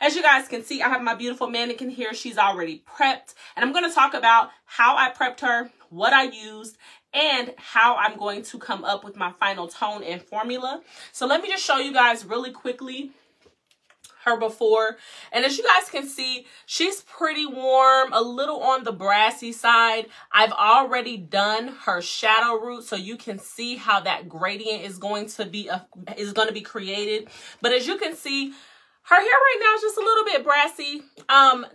As you guys can see, I have my beautiful mannequin here. She's already prepped, and I'm going to talk about how I prepped her, what I used, and how I'm going to come up with my final tone and formula. So let me just show you guys really quickly her before. And as you guys can see, she's pretty warm, a little on the brassy side. I've already done her shadow root, so you can see how that gradient is going to be created. But as you can see, her hair right now is just a little bit brassy,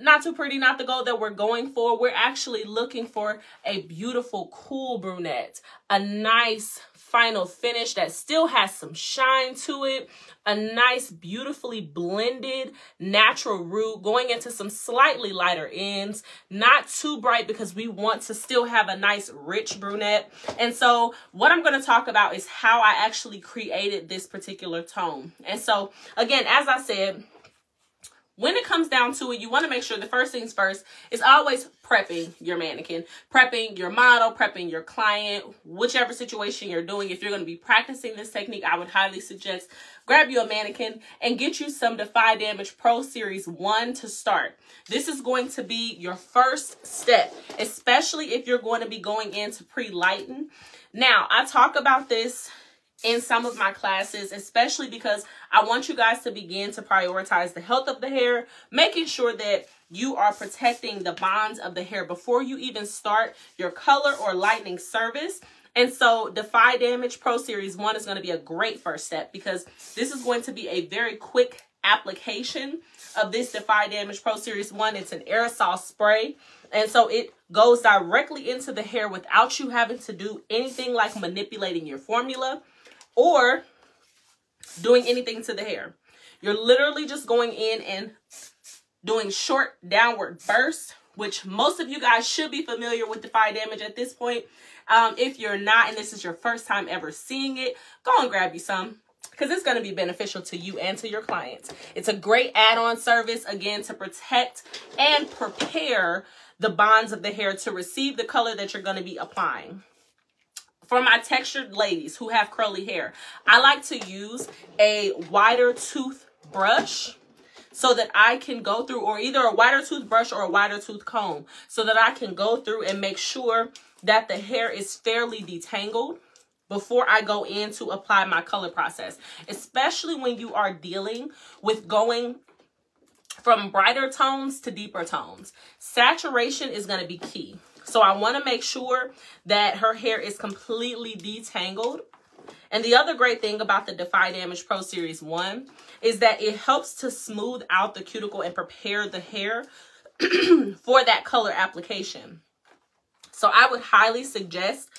not too pretty, not the gold that we're going for. We're actually looking for a beautiful, cool brunette, a nice final finish that still has some shine to it, a nice, beautifully blended natural root going into some slightly lighter ends, not too bright because we want to still have a nice, rich brunette. And so what I'm going to talk about is how I actually created this particular tone. And so, again, as I said, when it comes down to it, you want to make sure the first things first is always prepping your mannequin, prepping your model, prepping your client, whichever situation you're doing. If you're going to be practicing this technique, I would highly suggest grab you a mannequin and get you some Defy Damage Pro Series 1 to start. This is going to be your first step, especially if you're going to be going into pre-lighten. Now, I talk about this in some of my classes, especially because I want you guys to begin to prioritize the health of the hair, making sure that you are protecting the bonds of the hair before you even start your color or lightening service. And so Defy Damage Pro Series 1 is going to be a great first step because this is going to be a very quick application of this Defy Damage Pro Series 1. It's an aerosol spray. And so it goes directly into the hair without you having to do anything like manipulating your formula or doing anything to the hair. You're literally just going in and doing short downward bursts, which most of you guys should be familiar with Defy Damage at this point. If you're not, and this is your first time ever seeing it, go and grab you some because it's going to be beneficial to you and to your clients. It's a great add-on service, again, to protect and prepare the bonds of the hair to receive the color that you're going to be applying. For my textured ladies who have curly hair, I like to use a wider tooth brush so that I can go through, or either a wider toothbrush or a wider tooth comb, so that I can go through and make sure that the hair is fairly detangled before I go in to apply my color process, especially when you are dealing with going from brighter tones to deeper tones. Saturation is going to be key. So I want to make sure that her hair is completely detangled. And the other great thing about the Defy Damage Pro Series 1 is that it helps to smooth out the cuticle and prepare the hair for that color application. So I would highly suggest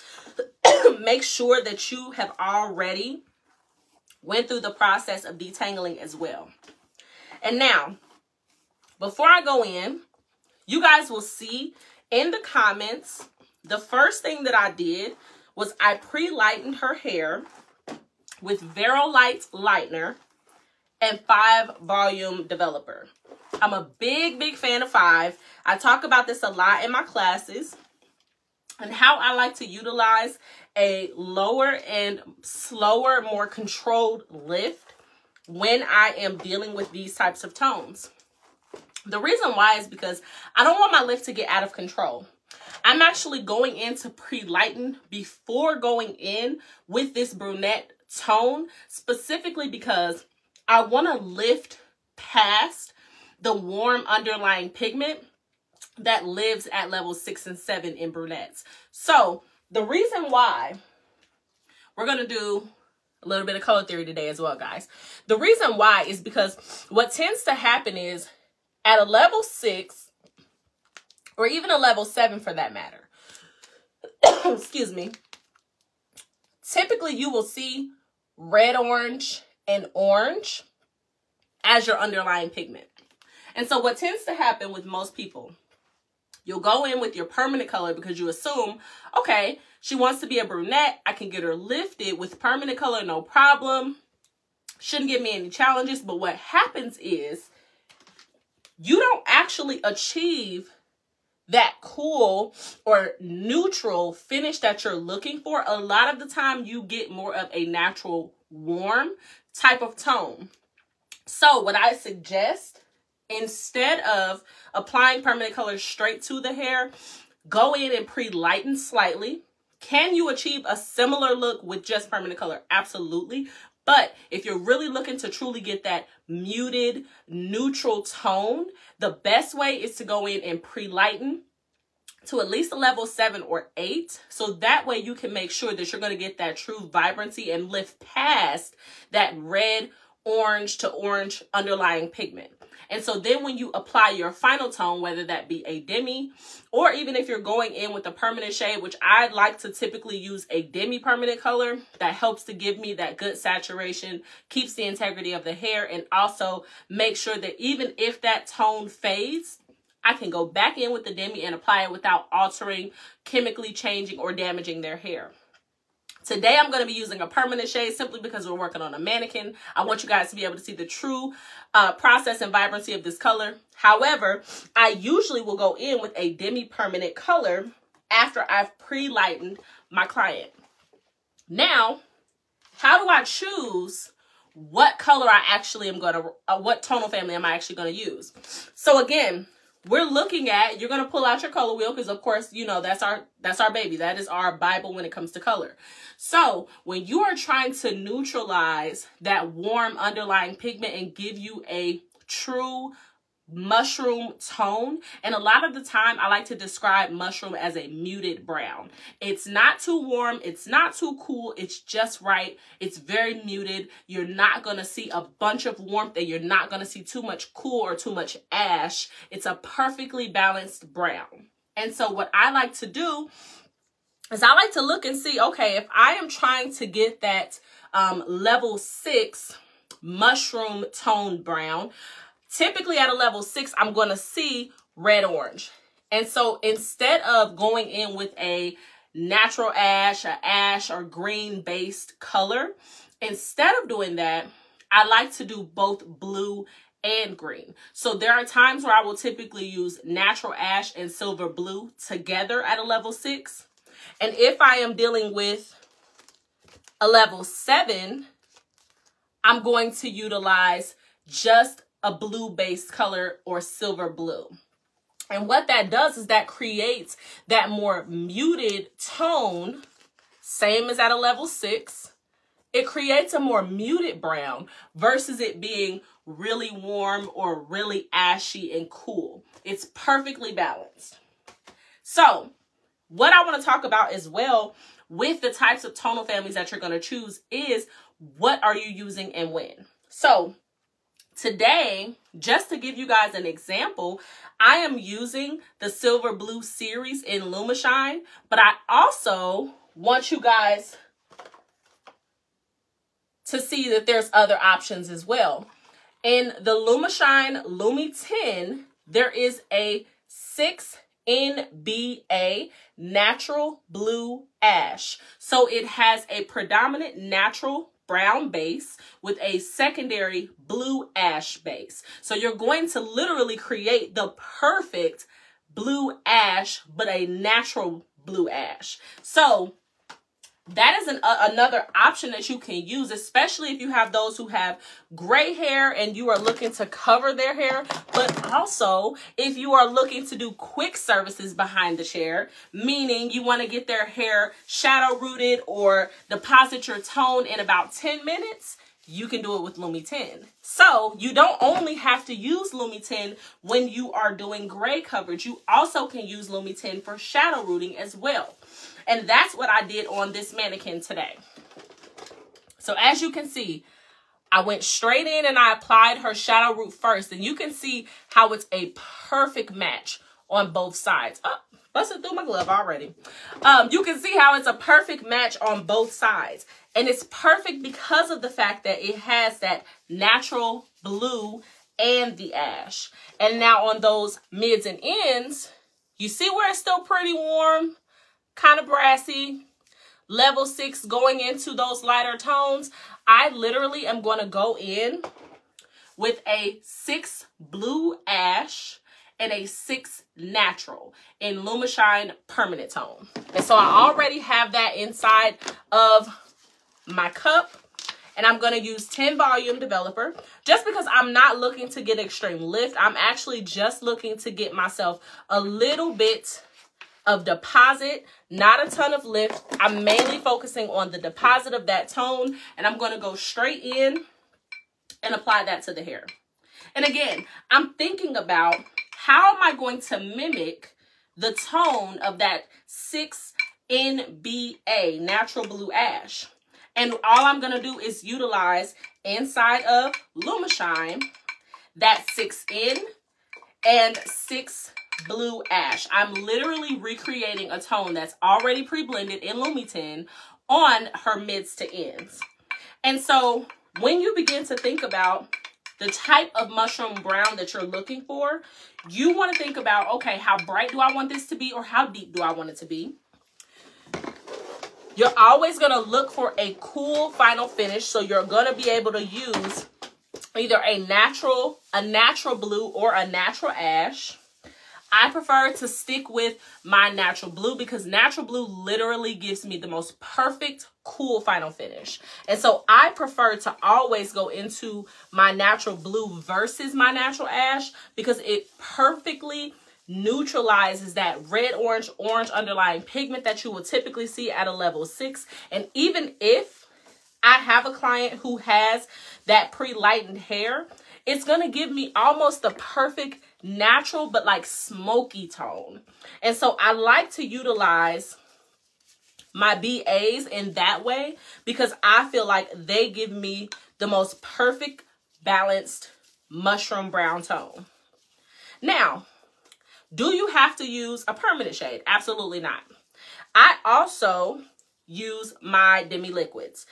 make sure that you have already went through the process of detangling as well. And now, before I go in, you guys will see in the comments, the first thing that I did was I pre-lightened her hair with Verolight Lightener and 5 Volume Developer. I'm a big fan of 5. I talk about this a lot in my classes and how I like to utilize a lower and slower, more controlled lift when I am dealing with these types of tones. The reason why is because I don't want my lift to get out of control. I'm actually going in to pre-lighten before going in with this brunette tone, specifically because I want to lift past the warm underlying pigment that lives at levels 6 and 7 in brunettes. So the reason why we're going to do a little bit of color theory today as well, guys. The reason why is because what tends to happen is at a level 6, or even a level 7 for that matter, excuse me, typically you will see red, orange, and orange as your underlying pigment. And so what tends to happen with most people, you'll go in with your permanent color because you assume, okay, she wants to be a brunette. I can get her lifted with permanent color, no problem. Shouldn't give me any challenges. But what happens is you don't actually achieve that cool or neutral finish that you're looking for. A lot of the time you get more of a natural warm type of tone. So what I suggest instead of applying permanent color straight to the hair, go in and pre-lighten slightly. Can you achieve a similar look with just permanent color? Absolutely. But if you're really looking to truly get that muted, neutral tone, the best way is to go in and pre-lighten to at least a level 7 or 8. So that way you can make sure that you're going to get that true vibrancy and lift past that red, orange to orange underlying pigment. And so then when you apply your final tone, whether that be a demi, or even if you're going in with a permanent shade, which I like to typically use a demi permanent color, that helps to give me that good saturation, keeps the integrity of the hair, and also make sure that even if that tone fades, I can go back in with the demi and apply it without altering, chemically changing, or damaging their hair. Today, I'm going to be using a permanent shade simply because we're working on a mannequin. I want you guys to be able to see the true process and vibrancy of this color. However, I usually will go in with a demi-permanent color after I've pre-lightened my client. Now, how do I choose what color I actually am going to, what tonal family am I actually going to use? So again, we're looking at, you're going to pull out your color wheel because, of course, you know, that's our baby. That is our Bible when it comes to color. So when you are trying to neutralize that warm underlying pigment and give you a true mushroom tone, and a lot of the time I like to describe mushroom as a muted brown. It's not too warm, it's not too cool, it's just right. It's very muted. You're not going to see a bunch of warmth, and you're not going to see too much cool or too much ash. It's a perfectly balanced brown. And so what I like to do is I like to look and see, okay, if I am trying to get that level 6 mushroom toned brown, typically at a level 6, I'm going to see red-orange. And so instead of going in with a natural ash, a ash or green-based color, instead of doing that, I like to do both blue and green. So there are times where I will typically use natural ash and silver blue together at a level 6. And if I am dealing with a level 7, I'm going to utilize just a blue-based color or silver blue. And what that does is that creates that more muted tone, same as at a level 6. It creates a more muted brown versus it being really warm or really ashy and cool. It's perfectly balanced. So what I want to talk about as well with the types of tonal families that you're going to choose is what are you using and when. So today, just to give you guys an example, I am using the Silver Blue series in Lumishine, but I also want you guys to see that there's other options as well. In the Lumishine Lumi 10, there is a 6 NBA natural blue ash. So it has a predominant natural brown base with a secondary blue ash base. So you're going to literally create the perfect blue ash, but a natural blue ash. So that is another option that you can use, especially if you have those who have gray hair and you are looking to cover their hair, but also if you are looking to do quick services behind the chair, meaning you want to get their hair shadow rooted or deposit your tone in about 10 minutes, you can do it with Lumi 10. So you don't only have to use Lumi 10 when you are doing gray coverage. You also can use Lumi 10 for shadow rooting as well. And that's what I did on this mannequin today. So as you can see, I went straight in and I applied her shadow root first. And you can see how it's a perfect match on both sides. Oh, busted through my glove already. You can see how it's a perfect match on both sides. And it's perfect because of the fact that it has that natural blue and the ash. And now on those mids and ends, you see where it's still pretty warm, kind of brassy, level 6 going into those lighter tones. I literally am going to go in with a 6 blue ash and a 6 natural in Lumishine permanent tone. And so I already have that inside of my cup. And I'm going to use 10 volume developer just because I'm not looking to get extreme lift. I'm actually just looking to get myself a little bit of deposit, not a ton of lift. I'm mainly focusing on the deposit of that tone, and I'm going to go straight in and apply that to the hair. And again, I'm thinking about how am I going to mimic the tone of that 6 NBA Natural Blue Ash. And all I'm going to do is utilize inside of Lumishine that 6N and 6 Blue Ash. I'm literally recreating a tone that's already pre-blended in Lumitin on her mids to ends. And so when you begin to think about the type of mushroom brown that you're looking for, you want to think about, okay, how bright do I want this to be, or how deep do I want it to be? You're always going to look for a cool final finish, so you're going to be able to use either a natural blue or a natural ash. I prefer to stick with my natural blue because natural blue literally gives me the most perfect cool final finish. And so I prefer to always go into my natural blue versus my natural ash because it perfectly neutralizes that red, orange underlying pigment that you will typically see at a level 6. And even if I have a client who has that pre-lightened hair, it's going to give me almost the perfect natural but like smoky tone. And so I like to utilize my BAs in that way because I feel like they give me the most perfect balanced mushroom brown tone. Now, do you have to use a permanent shade? Absolutely not. I also use my demi liquids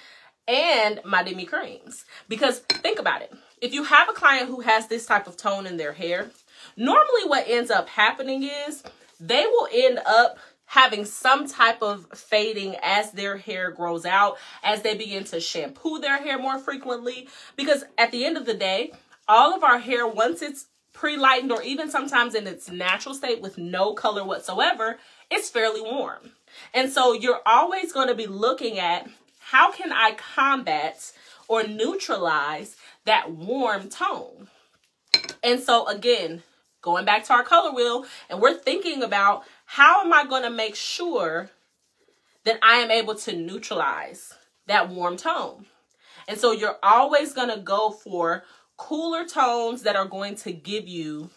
and my demi creams because think about it. If you have a client who has this type of tone in their hair, normally what ends up happening is they will end up having some type of fading as their hair grows out, as they begin to shampoo their hair more frequently. Because at the end of the day, all of our hair, once it's pre-lightened or even sometimes in its natural state with no color whatsoever, it's fairly warm. And so you're always going to be looking at how can I combat or neutralize that warm tone. And so again, going back to our color wheel, and we're thinking about how am I going to make sure that I am able to neutralize that warm tone. And so you're always going to go for cooler tones that are going to give you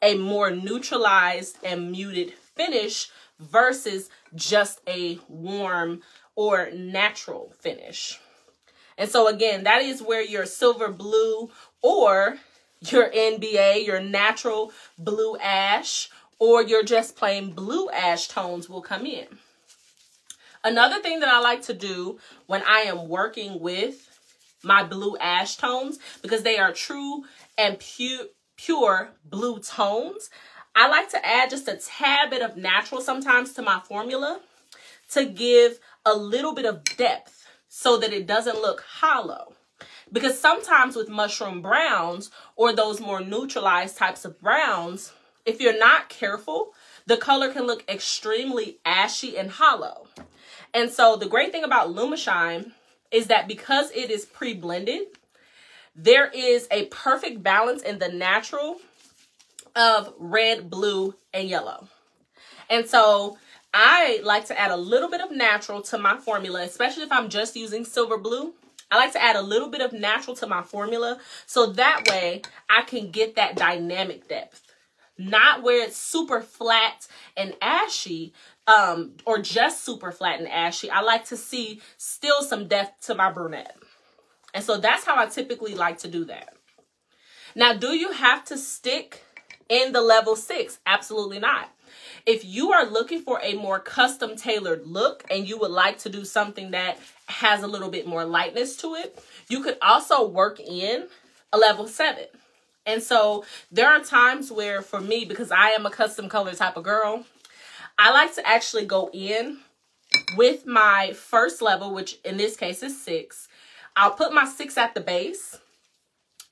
a more neutralized and muted finish versus just a warm or natural finish. And so again, that is where your silver blue or your NBA, your natural blue ash, or your just plain blue ash tones will come in. Another thing that I like to do when I am working with my blue ash tones, because they are true and pure blue tones, I like to add just a tad bit of natural sometimes to my formula to give a little bit of depth so that it doesn't look hollow. Because sometimes with mushroom browns or those more neutralized types of browns, if you're not careful, the color can look extremely ashy and hollow. And so the great thing about Lumishine is that because it is pre-blended, there is a perfect balance in the natural of red, blue, and yellow. And so I like to add a little bit of natural to my formula, especially if I'm just using silver blue. I like to add a little bit of natural to my formula so that way I can get that dynamic depth. Not where it's super flat and ashy, or just super flat and ashy. I like to see still some depth to my brunette. And so that's how I typically like to do that. Now, do you have to stick in the level 6? Absolutely not. If you are looking for a more custom tailored look and you would like to do something that has a little bit more lightness to it, you could also work in a level 7. And so there are times where for me, because I am a custom color type of girl, I like to actually go in with my first level, which in this case is 6. I'll put my 6 at the base,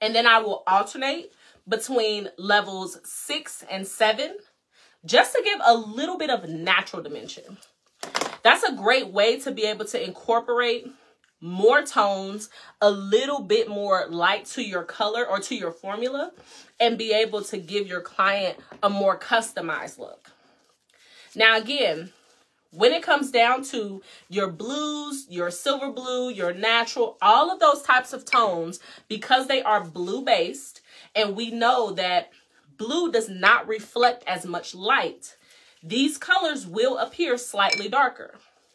and then I will alternate between levels 6 and 7 just to give a little bit of natural dimension. That's a great way to be able to incorporate more tones, a little bit more light to your color or to your formula, and be able to give your client a more customized look. Now, again, when it comes down to your blues, your silver blue, your natural, all of those types of tones, because they are blue based, and we know that blue does not reflect as much light, these colors will appear slightly darker.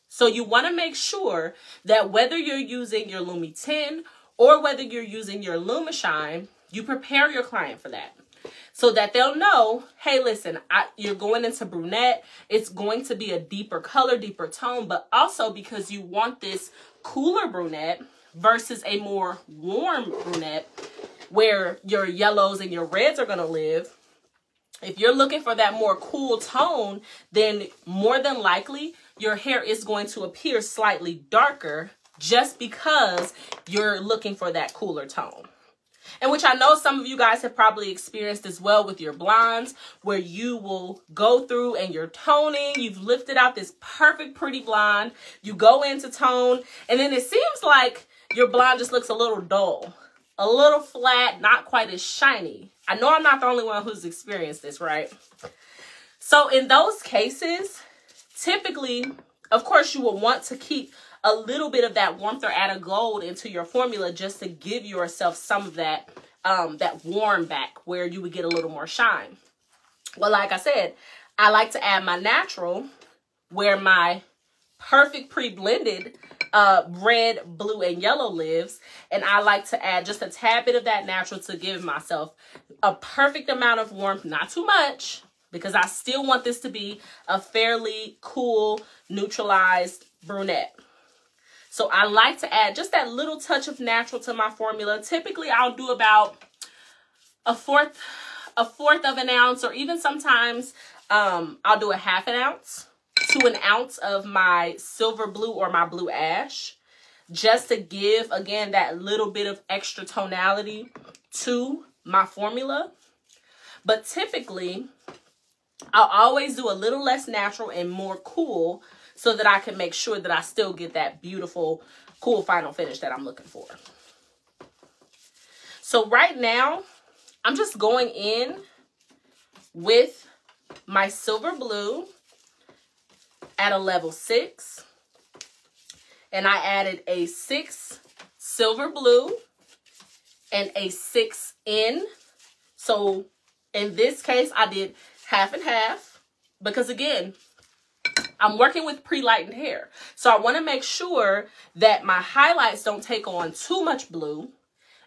So you want to make sure that whether you're using your Lumi 10 or whether you're using your Lumishine, you prepare your client for that. So that they'll know, hey, listen, you're going into brunette. It's going to be a deeper color, deeper tone, but also because you want this cooler brunette versus a more warm brunette where your yellows and your reds are going to live. If you're looking for that more cool tone, then more than likely your hair is going to appear slightly darker just because you're looking for that cooler tone. And which I know some of you guys have probably experienced as well with your blondes, where you will go through and you're toning, you've lifted out this perfect pretty blonde, you go into tone, and then it seems like your blonde just looks a little dull, a little flat, not quite as shiny. I know I'm not the only one who's experienced this, right? So in those cases, typically, of course, you will want to keep a little bit of that warmth or add a gold into your formula just to give yourself some of that that warm back where you would get a little more shine. Well, like I said, I like to add my natural where my perfect pre-blended red, blue, and yellow lives. And I like to add just a tad bit of that natural to give myself a perfect amount of warmth, not too much, because I still want this to be a fairly cool, neutralized brunette. So I like to add just that little touch of natural to my formula. Typically, I'll do about a fourth of an ounce, or even sometimes I'll do a half an ounce to an ounce of my silver blue or my blue ash, just to give, again, that little bit of extra tonality to my formula. But typically, I'll always do a little less natural and more cool, so that I can make sure that I still get that beautiful, cool final finish that I'm looking for. So right now, I'm just going in with my silver blue at a level 6. And I added a 6 silver blue and a 6 in. So in this case, I did half and half because, again, I'm working with pre-lightened hair. So I want to make sure that my highlights don't take on too much blue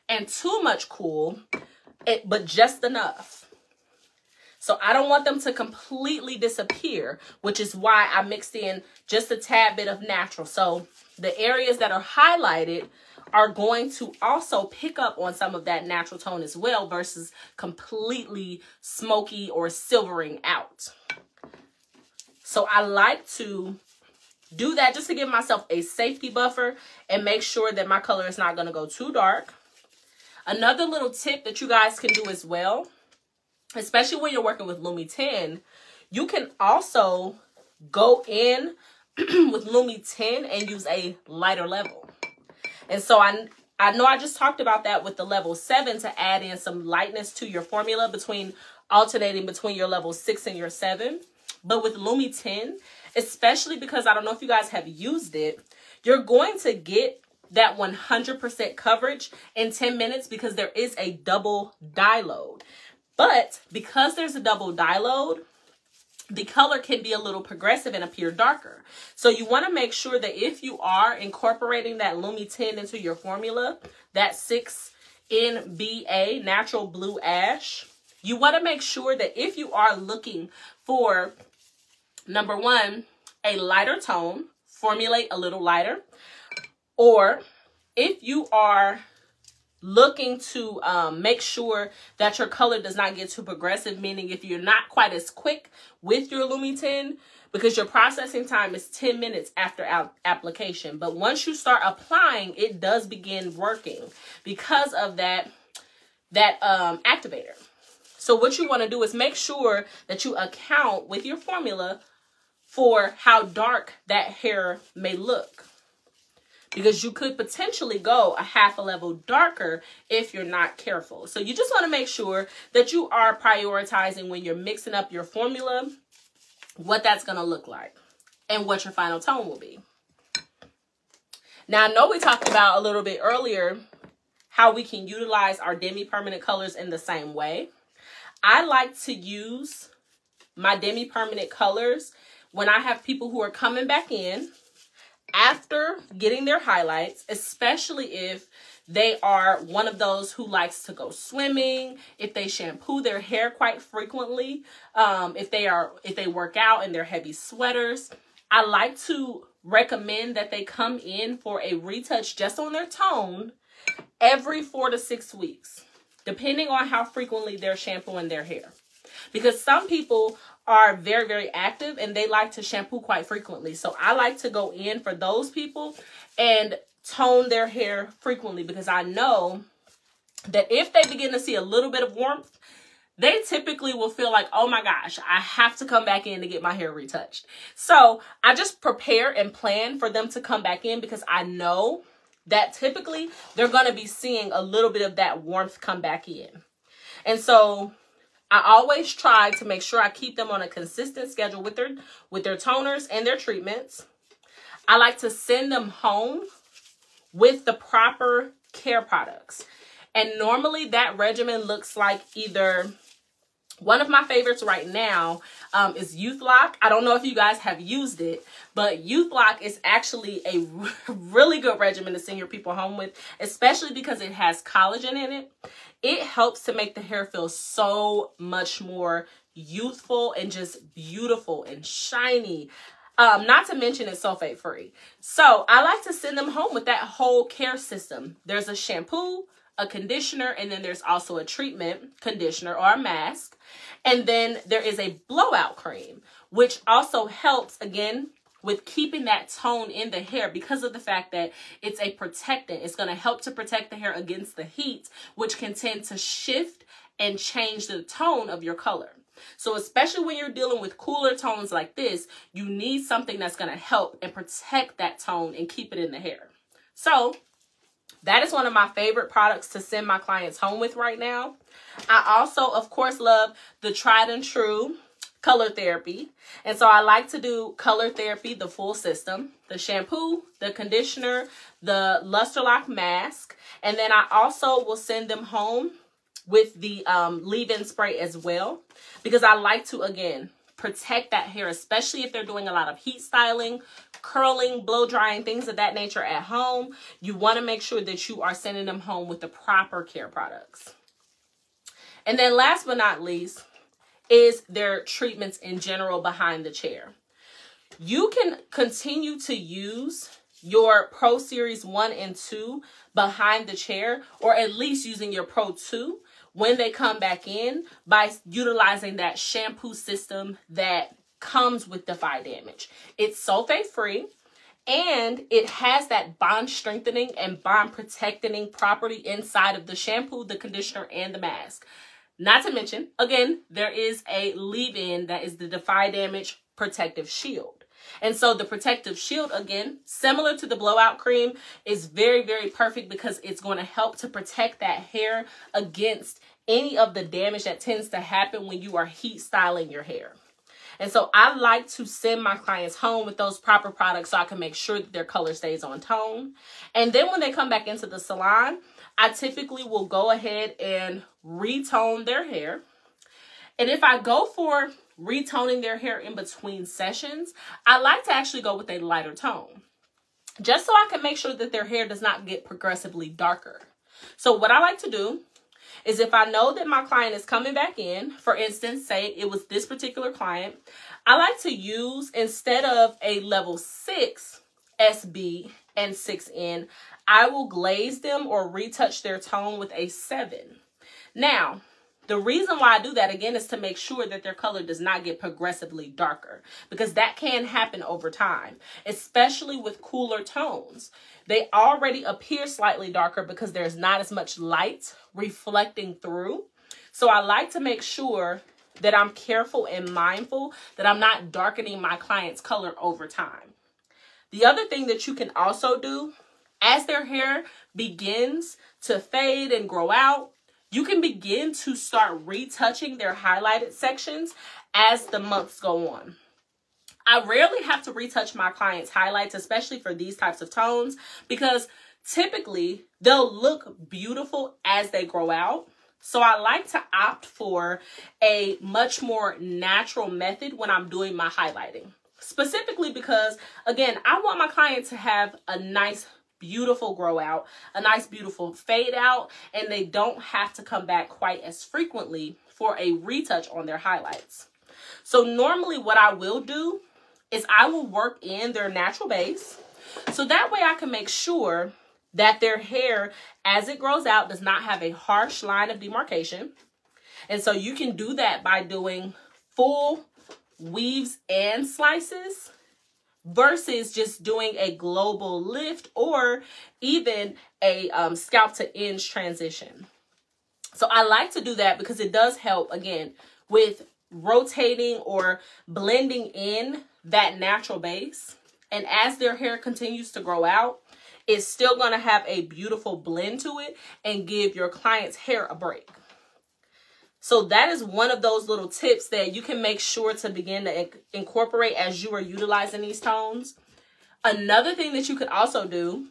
and too much cool, but just enough. So I don't want them to completely disappear, which is why I mixed in just a tad bit of natural. So the areas that are highlighted are going to also pick up on some of that natural tone as well versus completely smoky or silvering out. So I like to do that just to give myself a safety buffer and make sure that my color is not going to go too dark. Another little tip that you guys can do as well, especially when you're working with Lumi 10, you can also go in with Lumi 10 and use a lighter level. And so I know I just talked about that with the level 7 to add in some lightness to your formula alternating between your level 6 and your 7. But with Lumi 10, especially because I don't know if you guys have used it, you're going to get that 100% coverage in 10 minutes because there is a double dye load. But because there's a double dye load, the color can be a little progressive and appear darker. So you want to make sure that if you are incorporating that Lumi 10 into your formula, that 6 NBA natural blue ash, you want to make sure that if you are looking for, number one, a lighter tone, formulate a little lighter. Or if you are looking to make sure that your color does not get too progressive, meaning if you're not quite as quick with your Lumi 10, because your processing time is 10 minutes after application. But once you start applying, it does begin working because of that activator. So what you want to do is make sure that you account with your formula for how dark that hair may look. because you could potentially go a half a level darker if you're not careful. So you just want to make sure that you are prioritizing when you're mixing up your formula, what that's going to look like and what your final tone will be. Now, I know we talked about a little bit earlier how we can utilize our demi-permanent colors in the same way. I like to use my demi-permanent colors when I have people who are coming back in after getting their highlights, especially if they are one of those who likes to go swimming, if they shampoo their hair quite frequently, if they work out and they're heavy sweaters. I like to recommend that they come in for a retouch just on their tone every 4 to 6 weeks, depending on how frequently they're shampooing their hair. Because some people are very, very active and they like to shampoo quite frequently. So I like to go in for those people and tone their hair frequently, because I know that if they begin to see a little bit of warmth, they typically will feel like, oh my gosh, I have to come back in to get my hair retouched. So I just prepare and plan for them to come back in, because I know that typically they're going to be seeing a little bit of that warmth come back in. And so I always try to make sure I keep them on a consistent schedule with their toners and their treatments. I like to send them home with the proper care products. And normally that regimen looks like either, one of my favorites right now is Youth Lock. I don't know if you guys have used it, but Youth Lock is actually a really good regimen to send your people home with, especially because it has collagen in it. It helps to make the hair feel so much more youthful and just beautiful and shiny. Not to mention it's sulfate free. So I like to send them home with that whole care system. There's a shampoo, a conditioner, and then there's also a treatment conditioner or a mask. And then there is a blowout cream, which also helps, again, with keeping that tone in the hair because of the fact that it's a protectant. It's going to help to protect the hair against the heat, which can tend to shift and change the tone of your color. So especially when you're dealing with cooler tones like this, you need something that's going to help and protect that tone and keep it in the hair. So that is one of my favorite products to send my clients home with right now. I also, of course, love the tried and true color therapy. And so I like to do color therapy, the full system, the shampoo, the conditioner, the Luster Lock mask. And then I also will send them home with the leave-in spray as well, because I like to, again, protect that hair, especially if they're doing a lot of heat styling, curling, blow drying, things of that nature at home. You want to make sure that you are sending them home with the proper care products. And then last but not least is their treatments in general behind the chair. You can continue to use your Pro Series 1 and 2 behind the chair, or at least using your Pro 2 when they come back in, by utilizing that shampoo system that comes with Defy Damage. It's sulfate free, and it has that bond strengthening and bond protecting property inside of the shampoo, the conditioner, and the mask. Not to mention, again, there is a leave-in that is the Defy Damage Protective Shield. And so the Protective Shield, again, similar to the blowout cream, is very, very perfect because it's going to help to protect that hair against any of the damage that tends to happen when you are heat styling your hair. And so I like to send my clients home with those proper products so I can make sure that their color stays on tone. And then when they come back into the salon, I typically will go ahead and retone their hair. And if I go for retoning their hair in between sessions, I like to actually go with a lighter tone, just so I can make sure that their hair does not get progressively darker. So what I like to do is, if I know that my client is coming back in, for instance, say it was this particular client, I like to use, instead of a level 6 SB and 6N, I will glaze them or retouch their tone with a 7. Now, the reason why I do that, again, is to make sure that their color does not get progressively darker, because that can happen over time, especially with cooler tones. They already appear slightly darker because there's not as much light reflecting through. So I like to make sure that I'm careful and mindful that I'm not darkening my client's color over time. The other thing that you can also do As their hair begins to fade and grow out, you can begin to start retouching their highlighted sections as the months go on. I rarely have to retouch my clients' highlights, especially for these types of tones, because typically they'll look beautiful as they grow out. So I like to opt for a much more natural method when I'm doing my highlighting. Specifically because, again, I want my client to have a nice, beautiful grow out, a nice, beautiful fade out, and they don't have to come back quite as frequently for a retouch on their highlights. So normally what I will do is I will work in their natural base. So that way I can make sure that their hair, as it grows out, does not have a harsh line of demarcation. And so you can do that by doing full weaves and slices versus just doing a global lift or even a scalp to ends transition. So I like to do that because it does help, again, with rotating or blending in that natural base. And as their hair continues to grow out, it's still going to have a beautiful blend to it and give your client's hair a break. So that is one of those little tips that you can make sure to begin to incorporate as you are utilizing these tones. Another thing that you could also do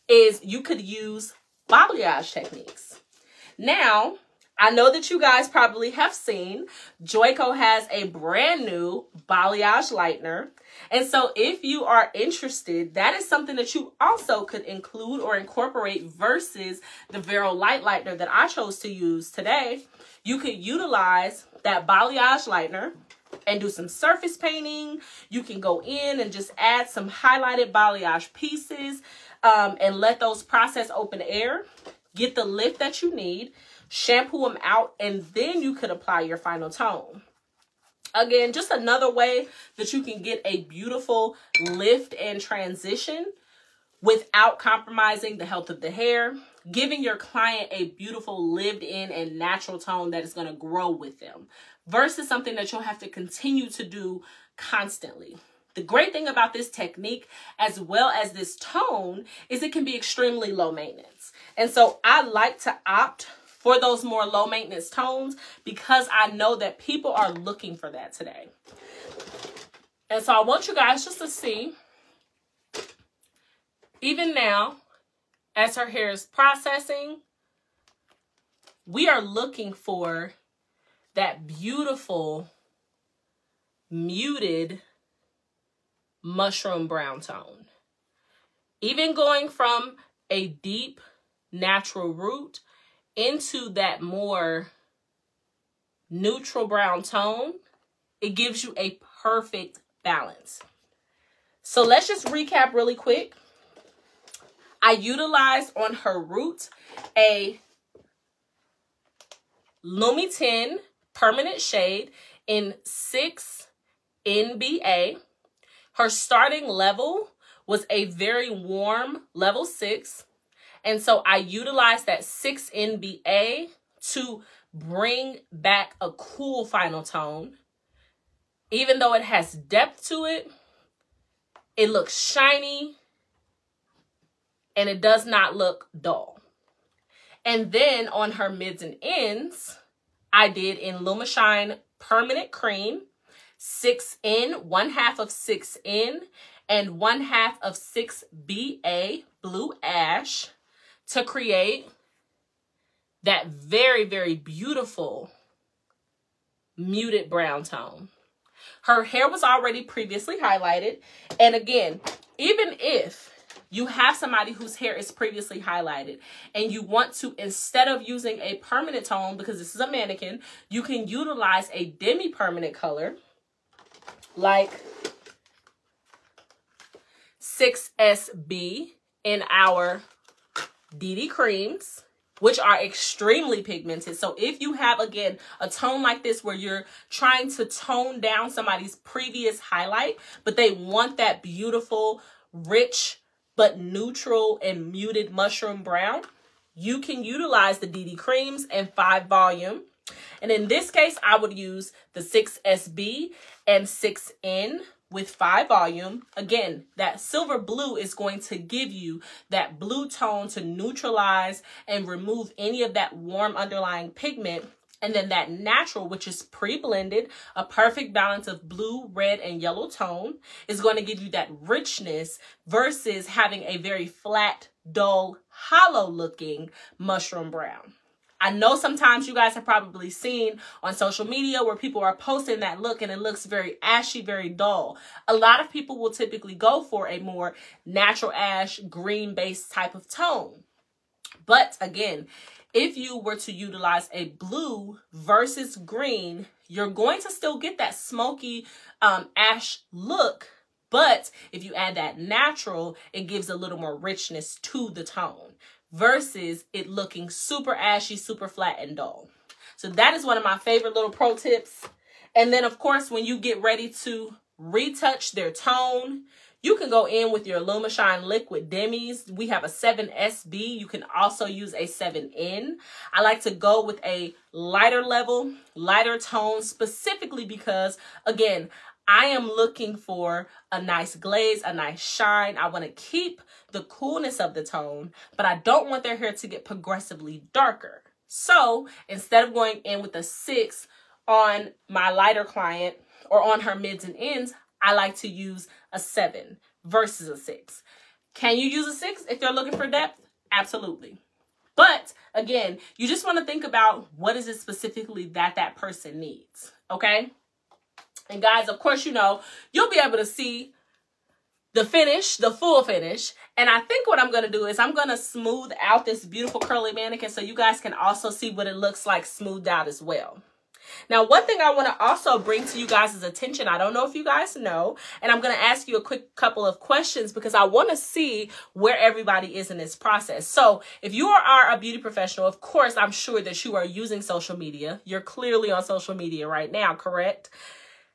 is you could use balayage techniques. Now, I know that you guys probably have seen Joico has a brand new balayage lightener. And so if you are interested, that is something that you also could include or incorporate versus the Vero Light Lightener that I chose to use today. You could utilize that balayage lightener and do some surface painting. You can go in and just add some highlighted balayage pieces and let those process open air. Get the lift that you need. Shampoo them out, and then you could apply your final tone. Again, just another way that you can get a beautiful lift and transition without compromising the health of the hair, giving your client a beautiful lived in and natural tone that is going to grow with them versus something that you'll have to continue to do constantly. The great thing about this technique as well as this tone is it can be extremely low maintenance. And so I like to opt for those more low maintenance tones because I know that people are looking for that today. And so I want you guys just to see, even now, as her hair is processing, we are looking for that beautiful, muted mushroom brown tone. Even going from a deep, natural root into that more neutral brown tone, it gives you a perfect balance. So let's just recap really quick. I utilized on her root a Lumi 10 permanent shade in 6 NBA. Her starting level was a very warm level 6. And so I utilized that 6 NBA to bring back a cool final tone. Even though it has depth to it, it looks shiny and it does not look dull. And then on her mids and ends, I did in Lumishine Permanent Cream, 6N, 1/2 of 6N, and 1/2 of 6BA Blue Ash to create that very, very beautiful muted brown tone. Her hair was already previously highlighted. And again, even if you have somebody whose hair is previously highlighted and you want to, instead of using a permanent tone, because this is a mannequin, you can utilize a demi-permanent color like 6SB in our DD creams, which are extremely pigmented. So if you have, again, a tone like this where you're trying to tone down somebody's previous highlight, but they want that beautiful, rich, but neutral and muted mushroom brown, you can utilize the DD creams and 5 volume. And in this case, I would use the 6SB and 6N with 5 volume. Again, that silver blue is going to give you that blue tone to neutralize and remove any of that warm underlying pigment. And then that natural, which is pre-blended, a perfect balance of blue, red, and yellow tone, is going to give you that richness versus having a very flat, dull, hollow looking mushroom brown. I know sometimes you guys have probably seen on social media where people are posting that look and it looks very ashy, very dull. A lot of people will typically go for a more natural ash, green-based type of tone. But again, if you were to utilize a blue versus green, you're going to still get that smoky ash look. But if you add that natural, it gives a little more richness to the tone versus it looking super ashy, super flat and dull. So that is one of my favorite little pro tips. And then of course, when you get ready to retouch their tone, you can go in with your Lumishine Liquid Demis. We have a 7SB. You can also use a 7N. I like to go with a lighter level, lighter tone, specifically because, again, I am looking for a nice glaze, a nice shine. I want to keep the coolness of the tone, but I don't want their hair to get progressively darker. So instead of going in with a 6 on my lighter client or on her mids and ends, I like to use a 7 versus a 6. Can you use a 6 if you're looking for depth? Absolutely. But again, you just want to think about what is it specifically that that person needs, okay? And guys, of course, you know, you'll be able to see the finish, the full finish. And I think what I'm going to do is I'm going to smooth out this beautiful curly mannequin so you guys can also see what it looks like smoothed out as well. Now, one thing I want to also bring to you guys' attention, I don't know if you guys know, and I'm going to ask you a quick couple of questions because I want to see where everybody is in this process. So if you are a beauty professional, of course, I'm sure that you are using social media. You're clearly on social media right now, correct?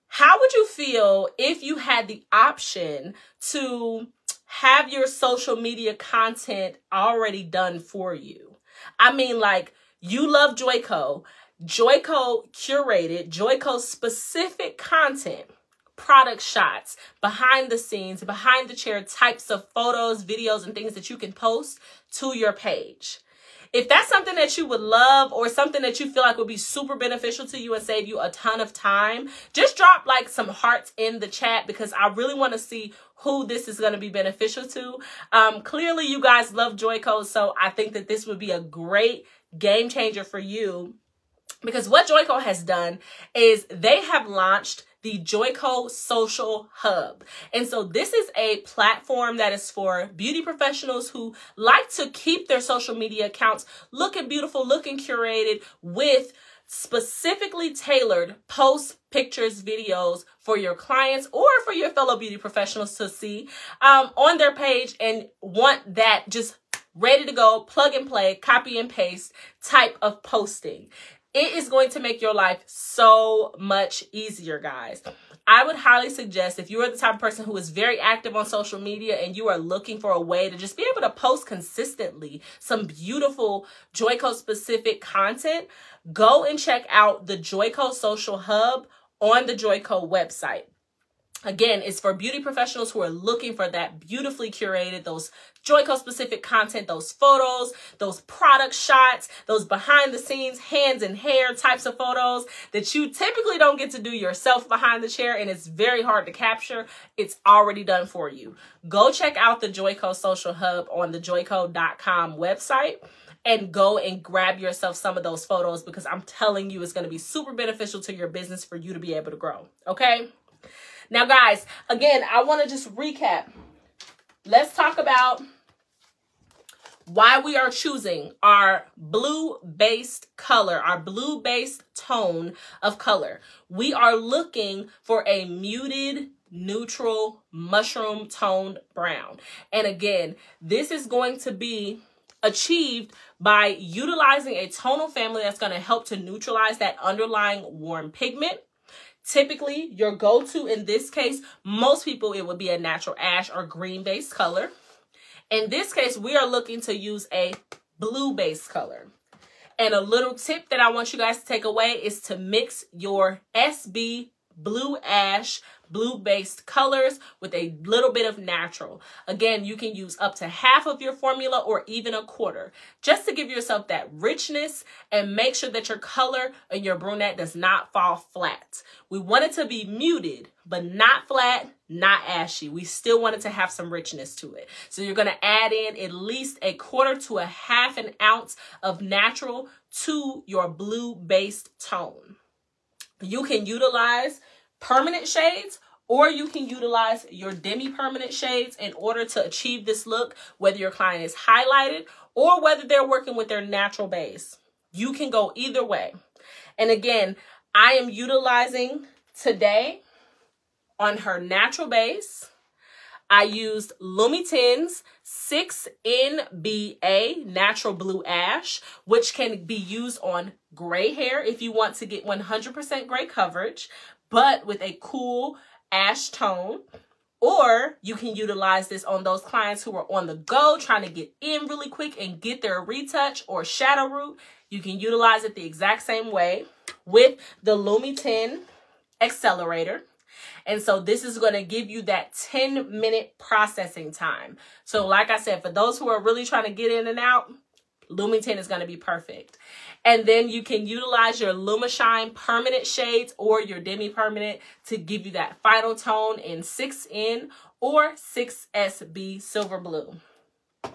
How would you feel if you had the option to have your social media content already done for you? I mean, like, you love Joico. Joico curated, Joico specific content, product shots, behind the scenes, behind the chair types of photos, videos, and things that you can post to your page. If that's something that you would love or something that you feel like would be super beneficial to you and save you a ton of time, just drop like some hearts in the chat because I really want to see who this is going to be beneficial to. Clearly, you guys love Joico, so I think that this would be a great game changer for you. Because what Joico has done is they have launched the Joico Social Hub. And so this is a platform that is for beauty professionals who like to keep their social media accounts looking beautiful, looking curated with specifically tailored posts, pictures, videos for your clients or for your fellow beauty professionals to see on their page and want that just ready to go, plug and play, copy and paste type of posting. It is going to make your life so much easier, guys. I would highly suggest if you are the type of person who is very active on social media and you are looking for a way to just be able to post consistently some beautiful Joico specific content, go and check out the Joico Social Hub on the Joico website. Again, it's for beauty professionals who are looking for that beautifully curated, those Joico specific content, those photos, those product shots, those behind the scenes hands and hair types of photos that you typically don't get to do yourself behind the chair and it's very hard to capture. It's already done for you. Go check out the Joico Social Hub on the joico.com website and go and grab yourself some of those photos because I'm telling you it's going to be super beneficial to your business for you to be able to grow. Okay? Now, guys, again, I want to just recap. Let's talk about why we are choosing our blue-based color, our blue-based tone of color. We are looking for a muted, neutral, mushroom-toned brown. And again, this is going to be achieved by utilizing a tonal family that's going to help to neutralize that underlying warm pigment. Typically, your go-to in this case, most people, it would be a natural ash or green-based color. In this case, we are looking to use a blue-based color. And a little tip that I want you guys to take away is to mix your SB blue ash, blue-based colors with a little bit of natural. Again, you can use up to half of your formula or even a quarter, just to give yourself that richness and make sure that your color and your brunette does not fall flat. We want it to be muted, but not flat, not ashy. We still want it to have some richness to it. So you're gonna add in at least a quarter to a half an ounce of natural to your blue-based tone. You can utilize permanent shades, or you can utilize your demi-permanent shades in order to achieve this look, whether your client is highlighted or whether they're working with their natural base. You can go either way. And again, I am utilizing today on her natural base. I used Lumitin's 6NBA Natural Blue Ash, which can be used on gray hair if you want to get 100% gray coverage, but with a cool ash tone. Or you can utilize this on those clients who are on the go, trying to get in really quick and get their retouch or shadow root. You can utilize it the exact same way with the Lumitin Accelerator. And so this is going to give you that 10-minute processing time. So like I said, for those who are really trying to get in and out, Lumitin is going to be perfect. And then you can utilize your LumiShine permanent shades or your demi-permanent to give you that final tone in 6N or 6SB Silver Blue.